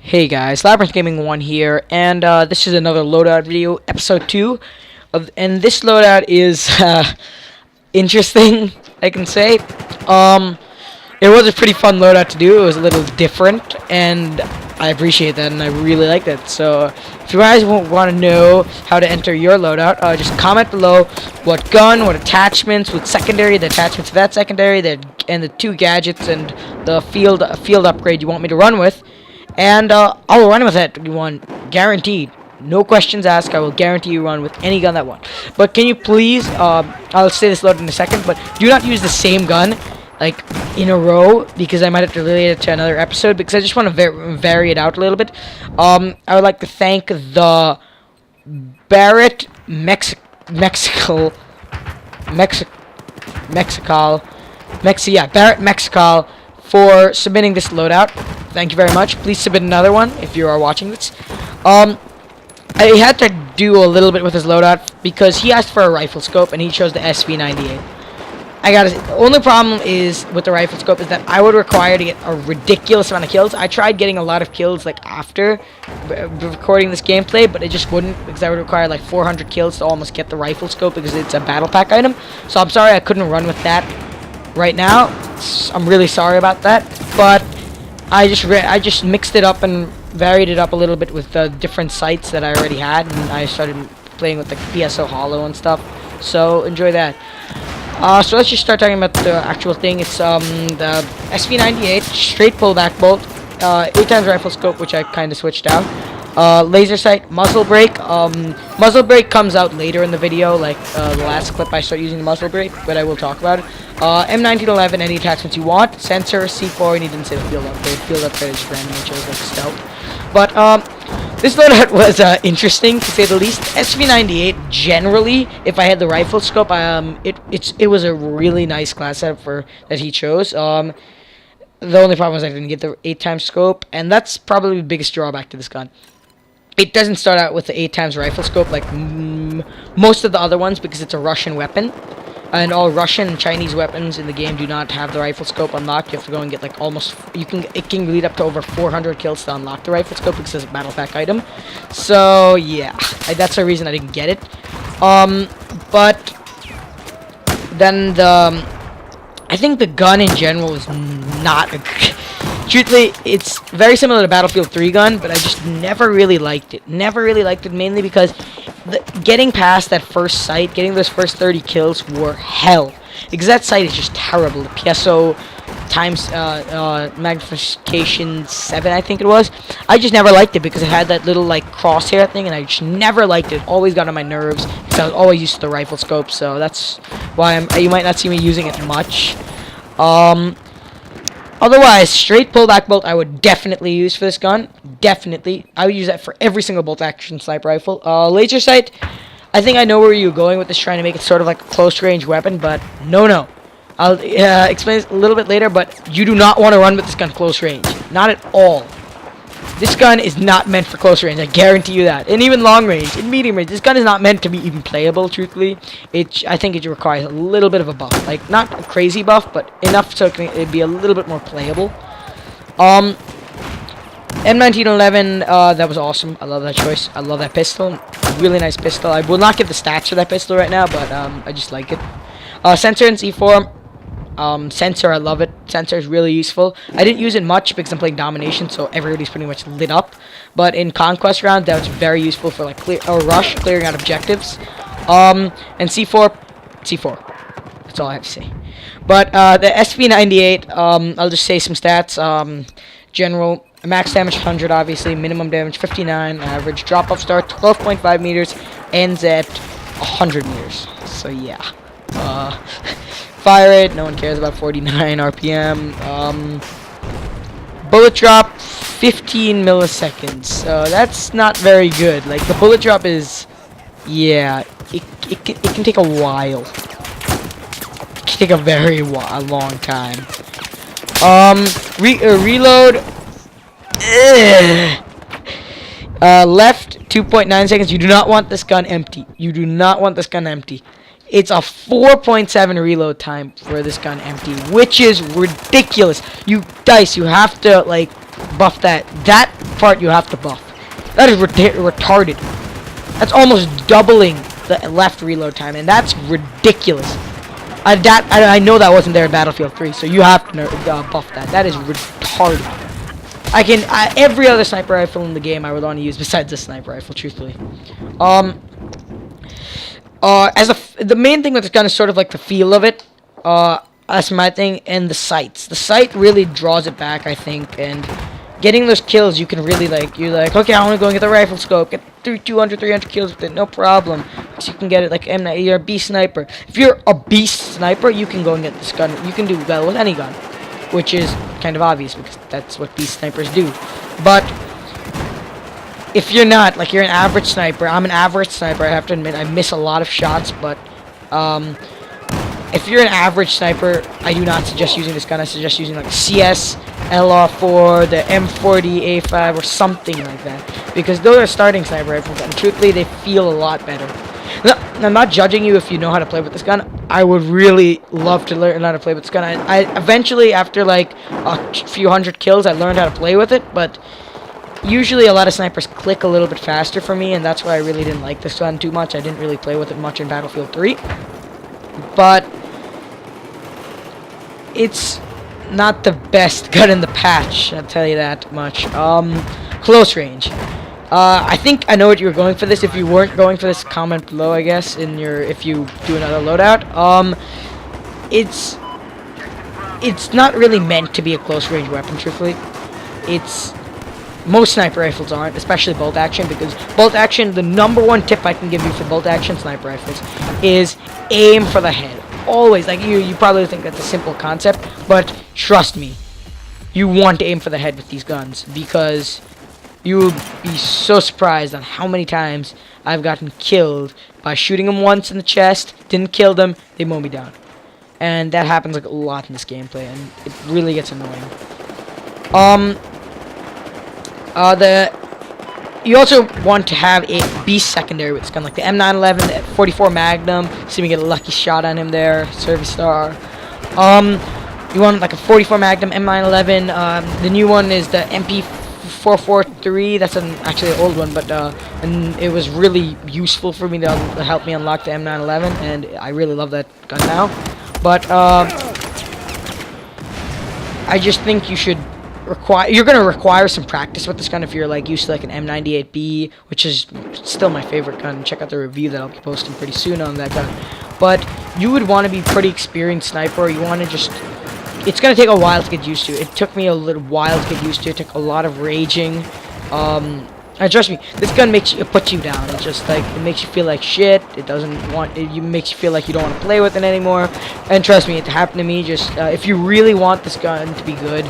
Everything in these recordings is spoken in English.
Hey guys, Labyrinth Gaming 1 here, and this is another loadout video, episode 2, and this loadout is interesting, I can say. It was a pretty fun loadout to do. It was a little different, and I appreciate that, and I really liked it. So, if you guys want to know how to enter your loadout, just comment below what gun, what attachments, what secondary, the attachments to that secondary, and the 2 gadgets, and the field upgrade you want me to run with. And I'll run with it. You want guaranteed, no questions asked. I will guarantee you run with any gun that one. But can you please? I'll say this loaded in a second. But do not use the same gun like in a row, because I might have to relate it to another episode. Because I just want to vary it out a little bit. I would like to thank the Barrett Barrett Mexical for submitting this loadout. Thank you very much. Please submit another one if you are watching this. I had to do a little bit with his loadout because he asked for a rifle scope and he chose the SV98. The only problem is with the rifle scope is that I would require to get a ridiculous amount of kills. I tried getting a lot of kills like after recording this gameplay, but it just wouldn't, because I would require like 400 kills to almost get the rifle scope because it's a battle pack item. So I'm sorry I couldn't run with that right now. I'm really sorry about that, but I just mixed it up and varied it up a little bit with the different sights that I already had, and I started playing with the PSO Hollow and stuff. So enjoy that. So let's just start talking about the actual thing. It's the SV98 straight pullback bolt, 8x rifle scope, which I kind of switched out. Laser sight, muzzle brake. Muzzle brake comes out later in the video, like the last clip I start using the muzzle brake, but I will talk about it. M1911, any attachments you want. Sensor, C4, and he didn't say the field upgrade. Field upgrade is random, I chose like stealth. But this loadout was interesting to say the least. SV98 generally, if I had the rifle scope, it was a really nice class setup that he chose. The only problem was I didn't get the 8x scope, and that's probably the biggest drawback to this gun. It doesn't start out with the 8x rifle scope like most of the other ones, because it's a Russian weapon. And all Russian and Chinese weapons in the game do not have the rifle scope unlocked. You have to go and get like it can lead up to over 400 kills to unlock the rifle scope because it's a battle pack item. So yeah, that's the reason I didn't get it. But then I think the gun in general is not truthfully, it's very similar to Battlefield 3 gun, but I just never really liked it. Mainly because getting past that first sight, getting those first 30 kills were hell. Because that sight is just terrible. The PSO times magnification 7, I think it was. I just never liked it because it had that little like crosshair thing, and I just never liked it. Always got on my nerves because I was always used to the rifle scope. So that's why you might not see me using it much. Otherwise, straight pullback bolt I would definitely use for this gun. Definitely. I would use that for every single bolt action sniper rifle. Laser sight, I think I know where you're going with this, trying to make it sort of like a close range weapon, but no. I'll explain this a little bit later, but you do not want to run with this gun close range. Not at all. This gun is not meant for close range, I guarantee you that. And even long range, in medium range, this gun is not meant to be even playable, truthfully. I think it requires a little bit of a buff. Like, not a crazy buff, but enough so it'd be a little bit more playable. M1911, that was awesome. I love that choice. I love that pistol. Really nice pistol. I will not give the stats for that pistol right now, but I just like it. Sensor and C4. Sensor, I love it. Sensor is really useful. I didn't use it much because I'm playing domination, so everybody's pretty much lit up. But in conquest round, that was very useful for like clearing out objectives. And C4. That's all I have to say. But the SV98, I'll just say some stats. General max damage 100, obviously. Minimum damage 59. Average drop-off start 12.5 meters. Ends at 100 meters. So yeah. Fire rate, no one cares about 49 RPM. Bullet drop, 15 milliseconds. That's not very good. Like, the bullet drop is, yeah, it can take a while. It can take a very long time. Reload. Left, 2.9 seconds. You do not want this gun empty. It's a 4.7 reload time for this gun empty, which is ridiculous. You have to like buff that. That part you have to buff. That is retarded. That's almost doubling the left reload time, and that's ridiculous. I know that wasn't there in Battlefield 3, so you have to buff that. That is retarded. Every other sniper rifle in the game I would want to use besides this sniper rifle, truthfully. The main thing with this gun is sort of like the feel of it. That's my thing, and the sights. The sight really draws it back, I think, and getting those kills, you can really, like, you're like, okay, I want to go and get the rifle scope, get 200, 300 kills with it, no problem. So you can get it like M9, you're a beast sniper. If you're a beast sniper, you can go and get this gun. You can do well with any gun, which is kind of obvious because that's what beast snipers do. But if you're not, like, you're an average sniper, I'm an average sniper, I have to admit, I miss a lot of shots, but, if you're an average sniper, I do not suggest using this gun. I suggest using like CS, LR4, the M40, A5, or something like that. Because those are starting sniper rifles, and truthfully, they feel a lot better. Now, I'm not judging you if you know how to play with this gun. I would really love to learn how to play with this gun. I eventually, after like a few hundred kills, I learned how to play with it, but usually a lot of snipers click a little bit faster for me, and that's why I really didn't like this gun too much. I didn't really play with it much in Battlefield 3. But it's not the best gun in the patch, I'll tell you that much. Close range. I think I know what you were going for this. If you weren't going for this, comment below, I guess, if you do another loadout. It's not really meant to be a close range weapon, truthfully. Most sniper rifles aren't, especially bolt action, because bolt action, the #1 tip I can give you for bolt action sniper rifles is aim for the head. Always. Like, you probably think that's a simple concept, but trust me, you want to aim for the head with these guns, because you will be so surprised on how many times I've gotten killed by shooting them once in the chest, didn't kill them, they mow me down. And that happens like a lot in this gameplay, and it really gets annoying. You also want to have a beast secondary with this gun, like the M911, the 44 Magnum. See if we get a lucky shot on him there, service star. You want like a 44 Magnum, M911. The new one is the MP443. That's actually an old one, but and it was really useful for me to help me unlock the M911, and I really love that gun now. But I just think you should you're going to require some practice with this gun if you're like used to like an M98B, which is still my favorite gun. Check out the review that I'll be posting pretty soon on that gun. But you would want to be pretty experienced sniper. You want to just, it's going to take a while to get used to. It took me a little while to get used to. It took a lot of raging. And trust me, this gun puts you down. It's just like, it makes you feel like shit. It makes you feel like you don't want to play with it anymore. And trust me, it happened to me. Just if you really want this gun to be good,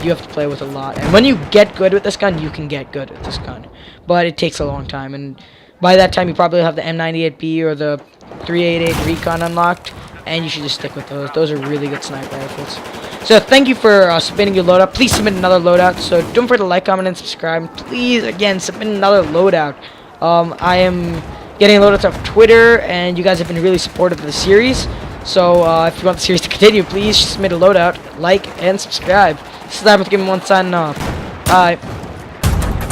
you have to play with a lot. And when you get good with this gun, you can get good with this gun. But it takes a long time, and by that time you probably have the M98B or the 388 Recon unlocked, and you should just stick with those. Those are really good sniper rifles. So thank you for submitting your loadout. Please submit another loadout. So don't forget to like, comment, and subscribe. Please, again, submit another loadout. I am getting loadouts off Twitter, and you guys have been really supportive of the series. So if you want the series to continue, please submit a loadout, like, and subscribe. This is lABYRINTH Gaming 1 signing off. Bye.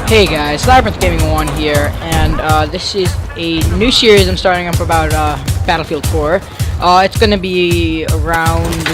Hey guys, lABYRINTH Gaming 1 here, and this is a new series I'm starting up about Battlefield 4. It's going to be around